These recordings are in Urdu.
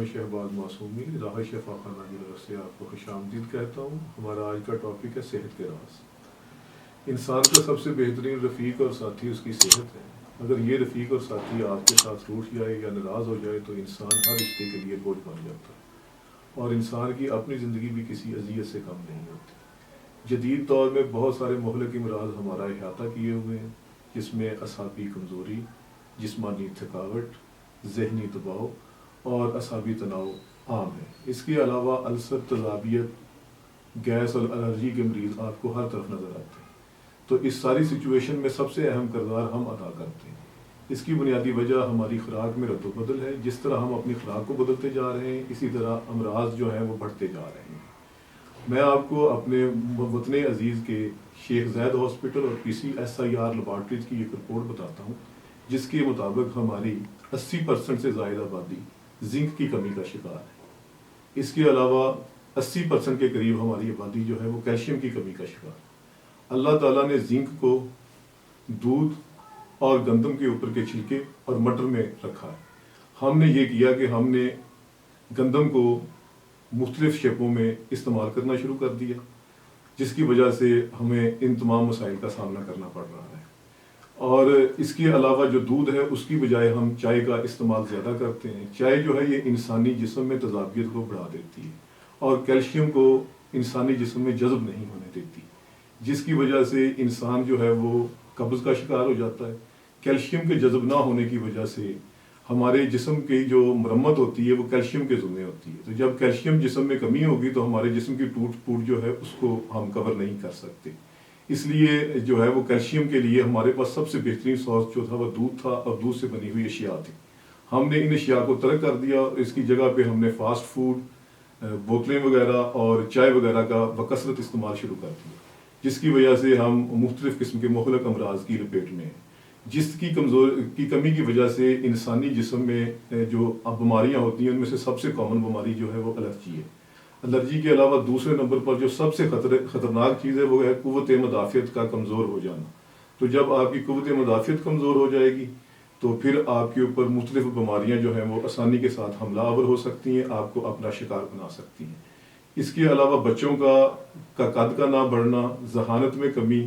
شہباز معصومی راہ شفا خانہ کی طرف سے آپ کو خوش آمدید کہتا ہوں۔ ہمارا آج کا ٹاپک ہے صحت کے راز۔ انسان کا سب سے بہترین رفیق اور ساتھی اس کی صحت ہے۔ اگر یہ رفیق اور ساتھی آپ کے ساتھ روٹھ جائے یا ناراض ہو جائے تو انسان ہر رشتے کے لیے بوجھ بن جاتا ہے اور انسان کی اپنی زندگی بھی کسی اذیت سے کم نہیں ہوتی۔ جدید دور میں بہت سارے مہلک امراض ہمارا احاطہ کیے ہوئے ہیں، جس میں اعصابی کمزوری، جسمانی تھکاوٹ، ذہنی دباؤ اور اعصابی تناؤ عام ہے۔ اس کے علاوہ السر، تیزابیت، گیس اور الرجی کے مریض آپ کو ہر طرف نظر آتے ہیں۔ تو اس ساری سچویشن میں سب سے اہم کردار ہم ادا کرتے ہیں۔ اس کی بنیادی وجہ ہماری خوراک میں رد و بدل ہے۔ جس طرح ہم اپنی خوراک کو بدلتے جا رہے ہیں، اسی طرح امراض جو ہیں وہ بڑھتے جا رہے ہیں۔ میں آپ کو اپنے وطن عزیز کے شیخ زید ہاسپٹل اور PCSIR لیبارٹریز کی ایک رپورٹ بتاتا ہوں، جس کے مطابق ہماری 80% سے زائد آبادی زنک کی کمی کا شکار ہے۔ اس کے علاوہ 80% کے قریب ہماری آبادی جو ہے وہ کیلشیم کی کمی کا شکار ہے۔ اللہ تعالیٰ نے زنک کو دودھ اور گندم کے اوپر کے چھلکے اور مٹر میں رکھا ہے۔ ہم نے یہ کیا کہ ہم نے گندم کو مختلف شیپوں میں استعمال کرنا شروع کر دیا، جس کی وجہ سے ہمیں ان تمام مسائل کا سامنا کرنا پڑ رہا ہے۔ اور اس کے علاوہ جو دودھ ہے اس کی بجائے ہم چائے کا استعمال زیادہ کرتے ہیں۔ چائے جو ہے یہ انسانی جسم میں تیزابیت کو بڑھا دیتی ہے اور کیلشیم کو انسانی جسم میں جذب نہیں ہونے دیتی، جس کی وجہ سے انسان جو ہے وہ قبض کا شکار ہو جاتا ہے۔ کیلشیم کے جذب نہ ہونے کی وجہ سے ہمارے جسم کی جو مرمت ہوتی ہے وہ کیلشیم کے ذمہ ہوتی ہے۔ تو جب کیلشیم جسم میں کمی ہوگی تو ہمارے جسم کی ٹوٹ پھوٹ جو ہے اس کو ہم کور نہیں کر سکتے۔ اس لیے جو ہے وہ کیلشیم کے لیے ہمارے پاس سب سے بہترین سورس جو تھا وہ دودھ تھا اور دودھ سے بنی ہوئی اشیاء تھی۔ ہم نے ان اشیاء کو ترک کر دیا اور اس کی جگہ پہ ہم نے فاسٹ فوڈ، بوتلیں وغیرہ اور چائے وغیرہ کا بکثرت استعمال شروع کر دیا، جس کی وجہ سے ہم مختلف قسم کے مہلک امراض کی لپیٹ میں ہیں۔ جس کی کمی کی وجہ سے انسانی جسم میں جو بیماریاں ہوتی ہیں ان میں سے سب سے کامن بیماری جو ہے وہ الرجی ہے۔ الرجی کے علاوہ دوسرے نمبر پر جو سب سے خطرناک چیز ہے وہ ہے قوت مدافعت کا کمزور ہو جانا۔ تو جب آپ کی قوت مدافعت کمزور ہو جائے گی تو پھر آپ کے اوپر مختلف بیماریاں جو ہیں وہ آسانی کے ساتھ حملہ آور ہو سکتی ہیں، آپ کو اپنا شکار بنا سکتی ہیں۔ اس کے علاوہ بچوں کا قد کا نہ بڑھنا، ذہانت میں کمی،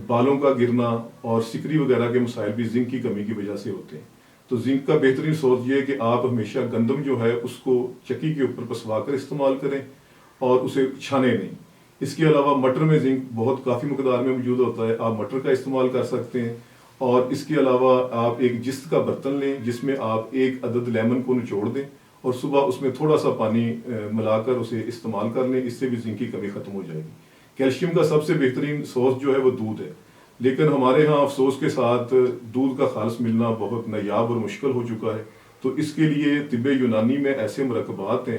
بالوں کا گرنا اور سکری وغیرہ کے مسائل بھی زنک کی کمی کی وجہ سے ہوتے ہیں۔ تو زنک کا بہترین سورس یہ ہے کہ آپ ہمیشہ گندم جو ہے اس کو چکی کے اوپر پسوا کر استعمال کریں اور اسے چھانے نہیں۔ اس کے علاوہ مٹر میں زنک بہت کافی مقدار میں موجود ہوتا ہے، آپ مٹر کا استعمال کر سکتے ہیں۔ اور اس کے علاوہ آپ ایک جست کا برتن لیں جس میں آپ 1 عدد لیمن کو نچوڑ دیں اور صبح اس میں تھوڑا سا پانی ملا کر اسے استعمال کر لیں، اس سے بھی زنک کی کمی ختم ہو جائے گی۔ کیلشیم کا سب سے بہترین سورس جو ہے وہ دودھ ہے، لیکن ہمارے ہاں افسوس کے ساتھ دودھ کا خالص ملنا بہت نایاب اور مشکل ہو چکا ہے۔ تو اس کے لیے طب یونانی میں ایسے مرکبات ہیں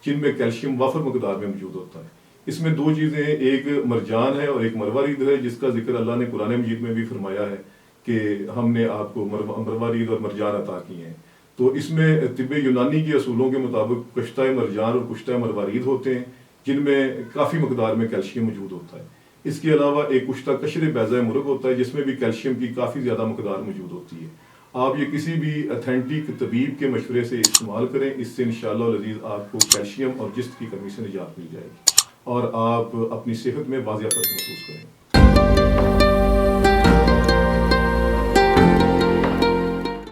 جن میں کیلشیم وافر مقدار میں موجود ہوتا ہے۔ اس میں 2 چیزیں ہیں، ایک مرجان ہے اور ایک مروارید ہے، جس کا ذکر اللہ نے قرآن مجید میں بھی فرمایا ہے کہ ہم نے آپ کو مروارید اور مرجان عطا کیے ہیں۔ تو اس میں طب یونانی کے اصولوں کے مطابق کشتہ مرجان اور کشتہ مروارید ہوتے ہیں جن میں کافی مقدار میں کیلشیم موجود ہوتا ہے۔ اس کے علاوہ ایک کشتہ قشر بیضہ مرغ ہوتا ہے جس میں بھی کیلشیم کی کافی زیادہ مقدار موجود ہوتی ہے۔ آپ یہ کسی بھی اتھینٹک طبیب کے مشورے سے استعمال کریں، اس سے انشاءاللہ العزیز آپ کو کیلشیم اور جست کی کمی سے نجات مل جائے گی اور آپ اپنی صحت میں واضح فرق محسوس کریں۔